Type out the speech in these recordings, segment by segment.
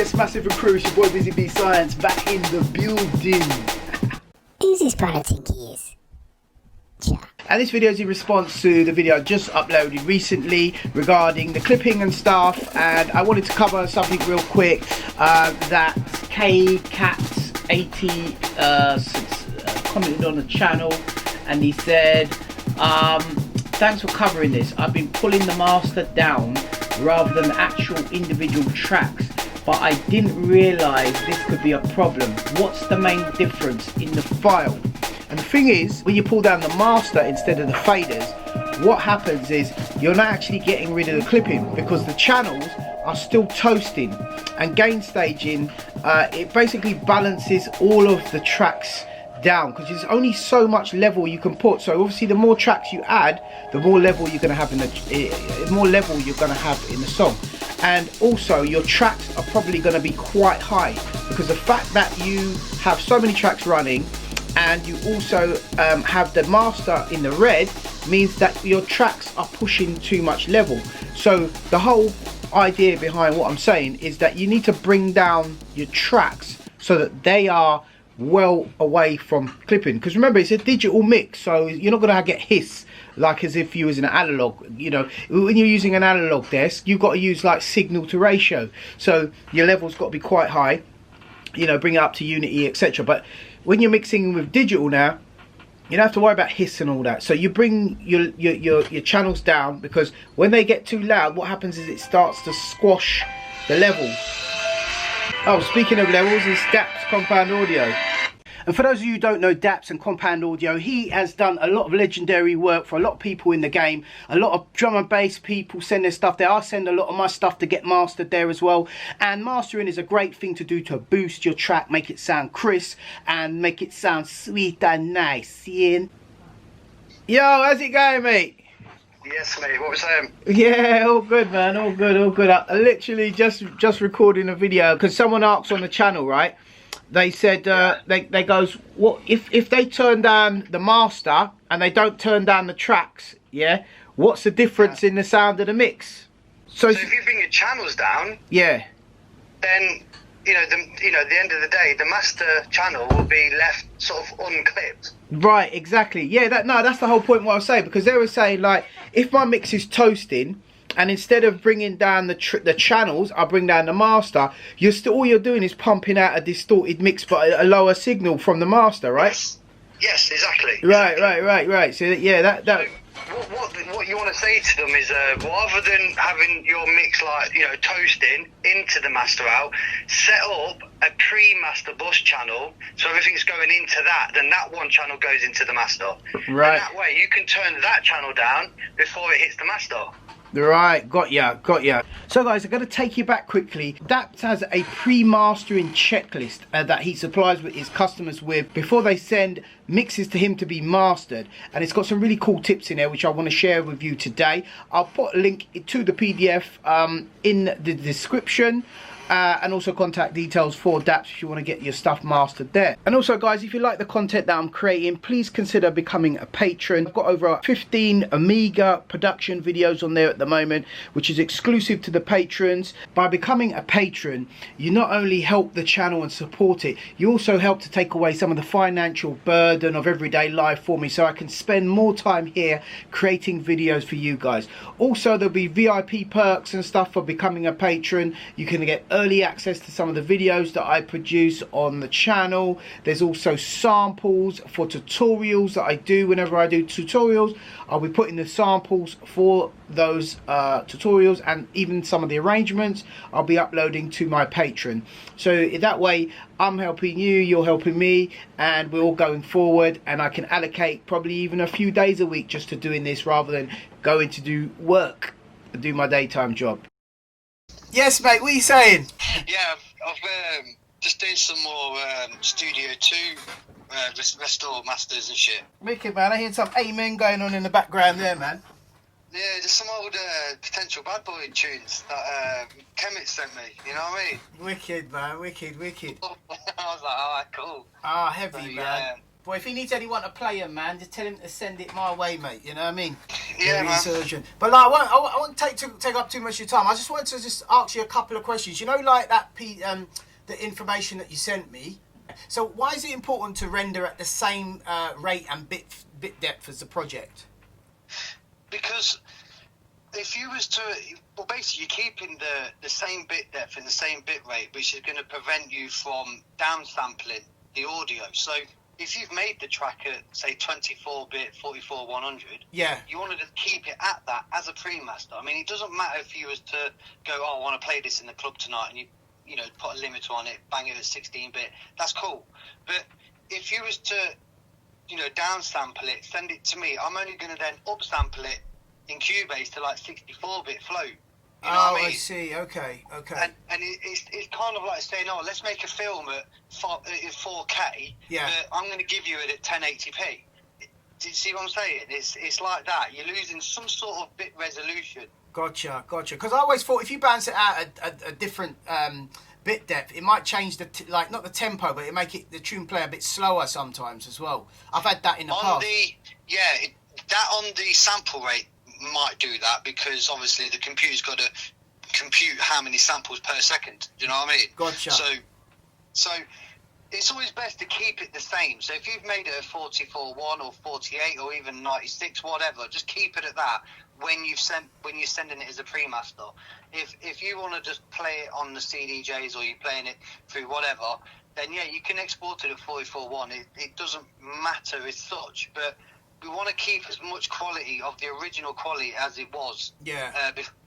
Yes, Massive and Crew, it's your boy Busy Bee Science back in the building. Who's this brother think he is? And this video is in response to the video I just uploaded recently regarding the clipping and stuff, and I wanted to cover something real quick that KCat80 commented on the channel, and he said, thanks for covering this. I've been pulling the master down rather than actual individual tracks, but I didn't realise this could be a problem. What's the main difference in the file? And the thing is, when you pull down the master instead of the faders, what happens is you're not actually getting rid of the clipping, because the channels are still toasting, and gain staging, it basically balances all of the tracks down, because there's only so much level you can put. So obviously the more tracks you add, the more level you're going to have in the song. And also your tracks are probably going to be quite high, because the fact that you have so many tracks running and you also have the master in the red means that your tracks are pushing too much level. So the whole idea behind what I'm saying is that you need to bring down your tracks so that they are well away from clipping, because remember, it's a digital mix, so you're not going to get hiss like as if you was in an analog. You know, when you're using an analog desk, you've got to use like signal to ratio, so your level's got to be quite high, you know, bring it up to unity, etc. But when you're mixing with digital now, you don't have to worry about hiss and all that. So you bring your channels down, because when they get too loud, what happens is it starts to squash the levels. Oh, speaking of levels, it's DAP's Compound Audio. And for those of you who don't know DAP's and Compound Audio, he has done a lot of legendary work for a lot of people in the game. A lot of drum and bass people send their stuff there. I send a lot of my stuff to get mastered there as well. And mastering is a great thing to do to boost your track, make it sound crisp and make it sound sweet and nice. Ian? Yo, how's it going, mate? Yes, mate. What was saying? Yeah, all good, man. All good, all good. I literally just recording a video because someone asked on the channel, right? They said they goes, what if they turn down the master and they don't turn down the tracks? Yeah, what's the difference in the sound of the mix? So if you bring your channels down, yeah, then at the end of the day, the master channel will be left sort of unclipped. Right, exactly. Yeah, that's the whole point what I was saying, because they were saying, like, if my mix is toasting and instead of bringing down the channels, I bring down the master, all you're doing is pumping out a distorted mix but a lower signal from the master, right? Yes, exactly. Right. So yeah, So what you want to say to them is, rather than having your mix toasting into the master out, set up a pre-master bus channel, so everything's going into that, then that one channel goes into the master. Right. And that way you can turn that channel down before it hits the master. Right, got ya. So guys, I'm going to take you back quickly. DAPT has a pre-mastering checklist that he supplies with his customers with before they send mixes to him to be mastered, and it's got some really cool tips in there which I want to share with you today. I'll put a link to the PDF in the description. And also contact details for DAPT if you want to get your stuff mastered there. And also guys, if you like the content that I'm creating, please consider becoming a patron. I've got over 15 Amiga production videos on there at the moment, which is exclusive to the patrons. By becoming a patron, you not only help the channel and support it, you also help to take away some of the financial burden of everyday life for me, so I can spend more time here creating videos for you guys. Also, there'll be VIP perks and stuff for becoming a patron. You can get early access to some of the videos that I produce on the channel. There's also samples for tutorials that I do. Whenever I do tutorials, I'll be putting the samples for those tutorials, and even some of the arrangements I'll be uploading to my Patreon. So that way I'm helping you, you're helping me, and we're all going forward, and I can allocate probably even a few days a week just to doing this rather than going to do work and do my daytime job. Yes, mate, what are you saying? Yeah, I've just doing some more Studio 2 restore masters and shit. Wicked, man. I hear some amen going on in the background there, man. Yeah, there's some old potential bad boy tunes that Kemet sent me, you know what I mean? Wicked, man, wicked. I was like, alright, cool. Ah, heavy, so, man. Yeah. Boy, if he needs anyone to play him, man, just tell him to send it my way, mate, you know what I mean? Yeah, It man. is urgent. But like, I won't take up too much of your time. I just wanted to just ask you a couple of questions. You know, like the information that you sent me. So why is it important to render at the same rate and bit depth as the project? Because if you was to, well, basically you're keeping the same bit depth and the same bit rate, which is going to prevent you from downsampling the audio. So if you've made the track at, say, 24-bit, 44-100, Yeah. you wanted to keep it at that as a pre-master. I mean, it doesn't matter if you was to go, oh, I want to play this in the club tonight, and you know, put a limiter on it, bang it at 16-bit. That's cool. But if you was to, you know, downsample it, send it to me, I'm only going to then upsample it in Cubase to like 64-bit float. You know what I mean? I see. Okay. And it's kind of like saying, oh, let's make a film at 4K, Yeah. but I'm going to give you it at 1080p. Do you see what I'm saying? It's like that. You're losing some sort of bit resolution. Gotcha. Because I always thought if you bounce it out a different bit depth, it might change like not the tempo, but it make it the tune play a bit slower sometimes as well. I've had that in the past. That on the sample rate might do that, because obviously the computer's got to compute how many samples per second. Do you know what I mean? Gotcha. So it's always best to keep it the same. So if you've made it a 44.1 or 48 or even 96, whatever, just keep it at that when you're sending it as a pre-master. If you want to just play it on the CDJs or you're playing it through whatever, then yeah, you can export it at 44.1. It doesn't matter as such, but we want to keep as much quality of the original quality as it was. Yeah.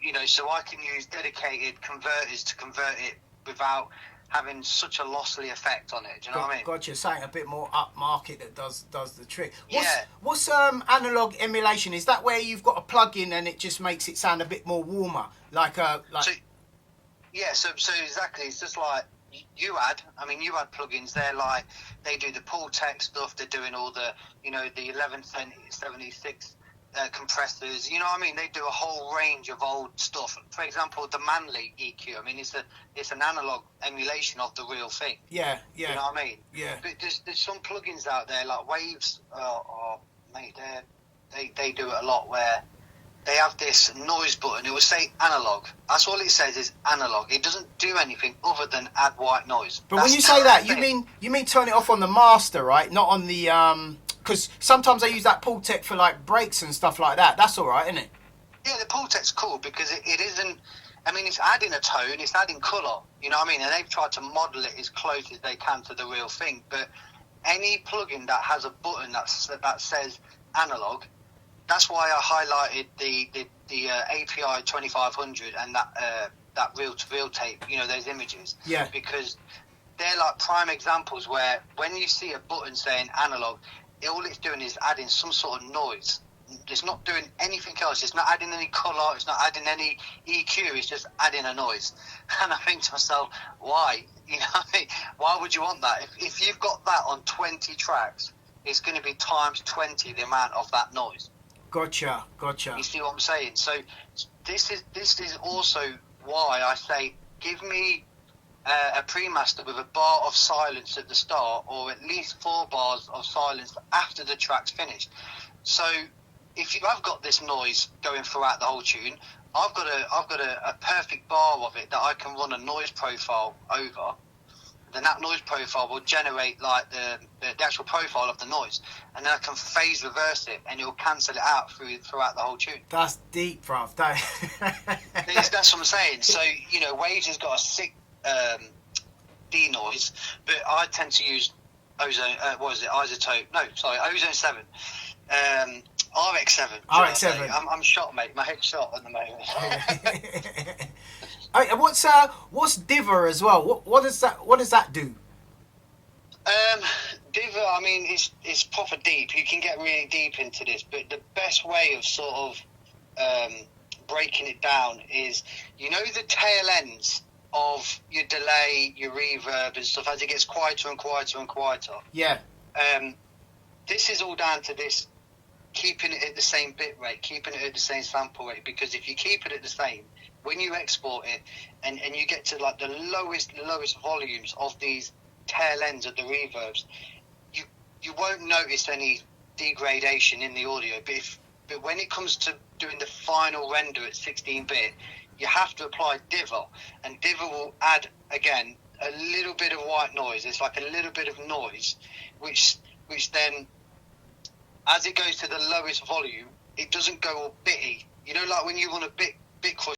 You know, so I can use dedicated converters to convert it without having such a lossy effect on it. Do you know what I mean? Gotcha. Something a bit more upmarket that does the trick. Yeah. What's analog emulation? Is that where you've got a plug-in and it just makes it sound a bit more warmer? So exactly. It's just like UAD. I mean, UAD plugins, they're like, they do the pull tech stuff. They're doing all the, you know, the 1176 compressors. You know what I mean? They do a whole range of old stuff. For example, the Manley EQ. I mean, it's an analog emulation of the real thing. Yeah. You know what I mean? Yeah. But there's some plugins out there like Waves. Mate, they do it a lot where they have this noise button. It will say analog. That's all it says is analog. It doesn't do anything other than add white noise. But when you say that, you mean turn it off on the master, right? Not on the because sometimes I use that pull tech for like breaks and stuff like that. That's all right, isn't it? Yeah, the pull tech's cool because it isn't. I mean, it's adding a tone, it's adding colour. You know what I mean? And they've tried to model it as close as they can to the real thing. But any plugin that has a button that says analog, that's why I highlighted the API 2500 and that reel-to-reel tape. You know, those images. Yeah. Because they're like prime examples where when you see a button saying analog, all it's doing is adding some sort of noise. It's not doing anything else. It's not adding any colour. It's not adding any EQ. It's just adding a noise. And I think to myself, why? You know, why would you want that? If you've got that on 20 tracks, it's going to be times 20 the amount of that noise. Gotcha. You see what I'm saying? So this is also why I say give me a pre-master with a bar of silence at the start, or at least 4 bars of silence after the track's finished. So if you have got this noise going throughout the whole tune, I've got a perfect bar of it that I can run a noise profile over. Then that noise profile will generate like the actual profile of the noise, and then I can phase reverse it, and it will cancel it out throughout the whole tune. That's deep, bruv. That's what I'm saying. So you know, Waves has got a sick denoise, but I tend to use ozone. What is it? Isotope? No, sorry, ozone 7. RX7. RX7. I'm shot, mate. My head's shot at the moment. What's Diver as well? What does that do? Diver, I mean, it's proper deep. You can get really deep into this, but the best way of sort of breaking it down is, you know, the tail ends of your delay, your reverb and stuff as it gets quieter and quieter and quieter. Yeah. This is all down to this, keeping it at the same bit rate, keeping it at the same sample rate, because if you keep it at the same, when you export it and you get to like the lowest volumes of these tail ends of the reverbs, you won't notice any degradation in the audio. But But when it comes to doing the final render at 16-bit, you have to apply Diver, and Diver will add, again, a little bit of white noise. It's like a little bit of noise, which then, as it goes to the lowest volume, it doesn't go all bitty. You know, like when you want a bit crush